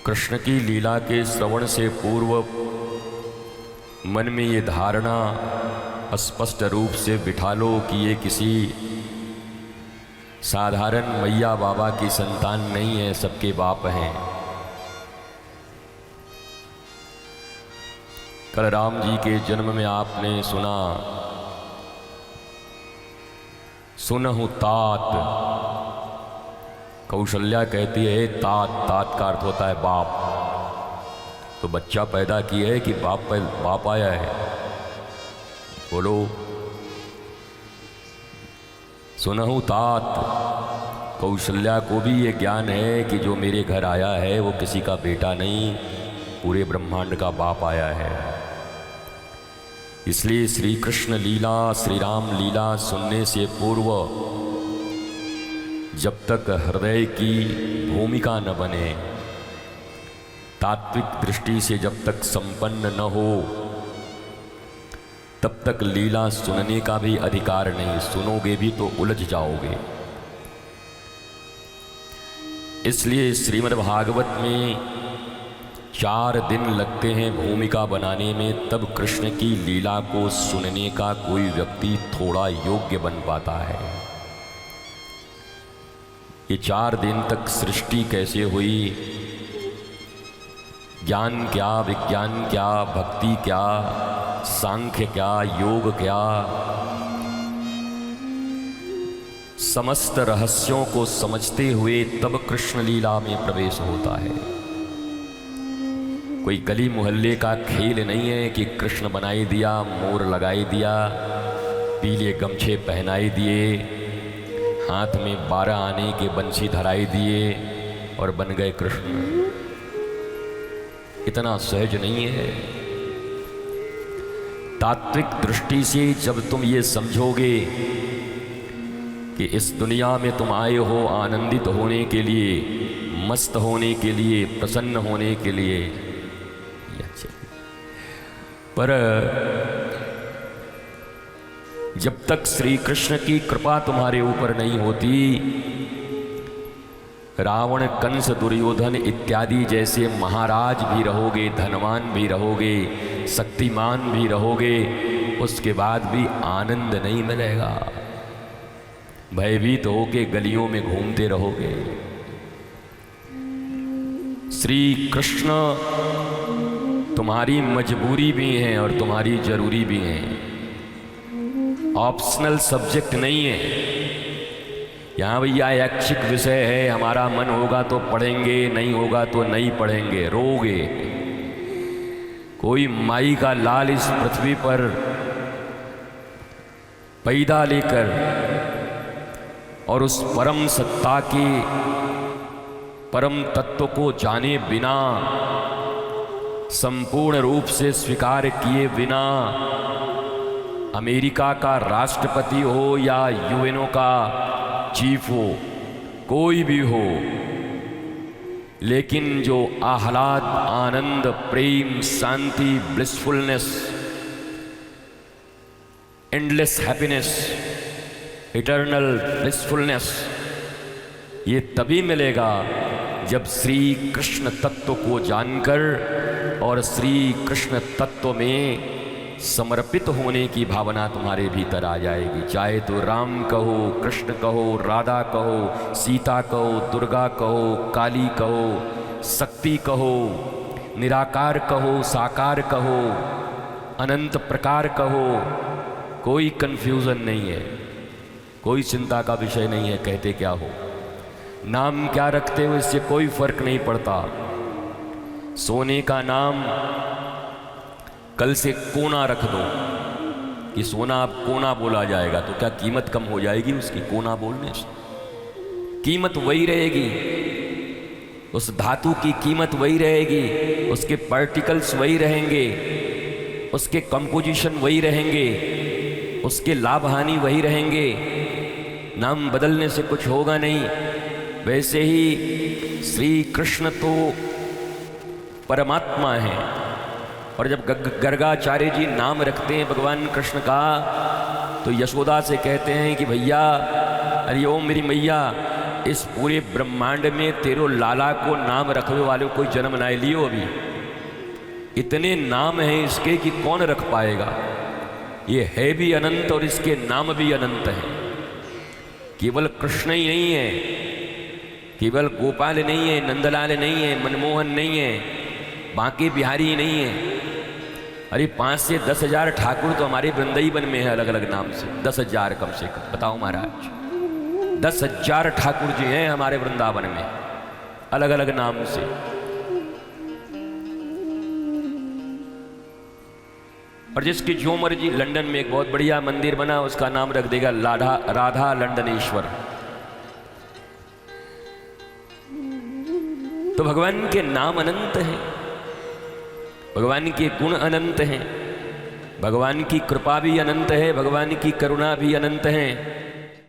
कृष्ण की लीला के श्रवण से पूर्व मन में ये धारणा स्पष्ट रूप से बिठा लो कि ये किसी साधारण मैया बाबा की संतान नहीं है, सबके बाप हैं। कल राम जी के जन्म में आपने सुना, सुनहु तात। कौशल्या कहती है तात, तात का अर्थ होता है बाप। तो बच्चा पैदा किया है कि बाप आया है? बोलो। सुनहु तात। कौशल्या को भी ये ज्ञान है कि जो मेरे घर आया है वो किसी का बेटा नहीं, पूरे ब्रह्मांड का बाप आया है। इसलिए श्री कृष्ण लीला, श्री राम लीला सुनने से पूर्व जब तक हृदय की भूमिका न बने, तात्विक दृष्टि से जब तक संपन्न न हो, तब तक लीला सुनने का भी अधिकार नहीं। सुनोगे भी तो उलझ जाओगे। इसलिए श्रीमद् भागवत में 4 दिन लगते हैं भूमिका बनाने में, तब कृष्ण की लीला को सुनने का कोई व्यक्ति थोड़ा योग्य बन पाता है। ये 4 दिन तक सृष्टि कैसे हुई, ज्ञान क्या, विज्ञान क्या, भक्ति क्या, सांख्य क्या, योग क्या, समस्त रहस्यों को समझते हुए तब कृष्ण लीला में प्रवेश होता है। कोई गली मोहल्ले का खेल नहीं है कि कृष्ण बनाई दिया, मोर लगाई दिया, पीले गमछे पहनाई दिए, हाथ में 12 आने के बंसी धराई दिए और बन गए कृष्ण। इतना सहज नहीं है। तात्विक दृष्टि से जब तुम ये समझोगे कि इस दुनिया में तुम आए हो आनंदित होने के लिए, मस्त होने के लिए, प्रसन्न होने के लिए, पर जब तक श्री कृष्ण की कृपा तुम्हारे ऊपर नहीं होती, रावण, कंस, दुर्योधन इत्यादि जैसे महाराज भी रहोगे, धनवान भी रहोगे, शक्तिमान भी रहोगे, उसके बाद भी आनंद नहीं मिलेगा। भयभीत होके गलियों में घूमते रहोगे। श्री कृष्ण तुम्हारी मजबूरी भी हैं और तुम्हारी जरूरी भी हैं। ऑप्शनल सब्जेक्ट नहीं है। यहाँ भैया ऐच्छिक विषय है, हमारा मन होगा तो पढ़ेंगे, नहीं होगा तो नहीं पढ़ेंगे, रोगे। कोई माई का लाल इस पृथ्वी पर पैदा लेकर और उस परम सत्ता के परम तत्व को जाने बिना, संपूर्ण रूप से स्वीकार किए बिना, अमेरिका का राष्ट्रपति हो या यूएनओ का चीफ हो, कोई भी हो, लेकिन जो आह्लाद, आनंद, प्रेम, शांति, blissfulness, endless happiness, eternal blissfulness, ये तभी मिलेगा जब श्री कृष्ण तत्व को जानकर और श्री कृष्ण तत्व में समर्पित होने की भावना तुम्हारे भीतर आ जाएगी। चाहे तो राम कहो, कृष्ण कहो, राधा कहो, सीता कहो, दुर्गा कहो, काली कहो, शक्ति कहो, निराकार कहो, साकार कहो, अनंत प्रकार कहो, कोई कंफ्यूजन नहीं है, कोई चिंता का विषय नहीं है। कहते क्या हो, नाम क्या रखते हो, इससे कोई फर्क नहीं पड़ता। सोने का नाम कल से कोना रख दो कि सोना अब कोना बोला जाएगा, तो क्या कीमत कम हो जाएगी उसकी? कोना बोलने से कीमत वही रहेगी, उस धातु की कीमत वही रहेगी, उसके पार्टिकल्स वही रहेंगे, उसके कंपोजिशन वही रहेंगे, उसके लाभ हानि वही रहेंगे। नाम बदलने से कुछ होगा नहीं। वैसे ही श्री कृष्ण तो परमात्मा है, और जब गर्गाचार्य जी नाम रखते हैं भगवान कृष्ण का, तो यशोदा से कहते हैं कि भैया, अरे ओ मेरी मैया, इस पूरे ब्रह्मांड में तेरो लाला को नाम रखने वाले कोई जन्म ना लियो अभी। इतने नाम हैं इसके कि कौन रख पाएगा। ये है भी अनंत और इसके नाम भी अनंत हैं। केवल कृष्ण ही नहीं है, केवल गोपाल नहीं है, नंदलाल नहीं है, मनमोहन नहीं है, बांके बिहारी नहीं है। अरे 5 से 10 हजार ठाकुर तो हमारे वृंदावन में है अलग अलग नाम से। 10 हजार कम से कम, बताओ महाराज। 10 हजार ठाकुर जी हैं हमारे वृंदावन में अलग अलग नाम से। और जिसकी जो मर्जी, लंदन में एक बहुत बढ़िया मंदिर बना, उसका नाम रख देगा राधा लंदनेश्वर। तो भगवान के नाम अनंत हैं, भगवान के गुण अनंत हैं, भगवान की कृपा भी अनंत है, भगवान की करुणा भी अनंत है।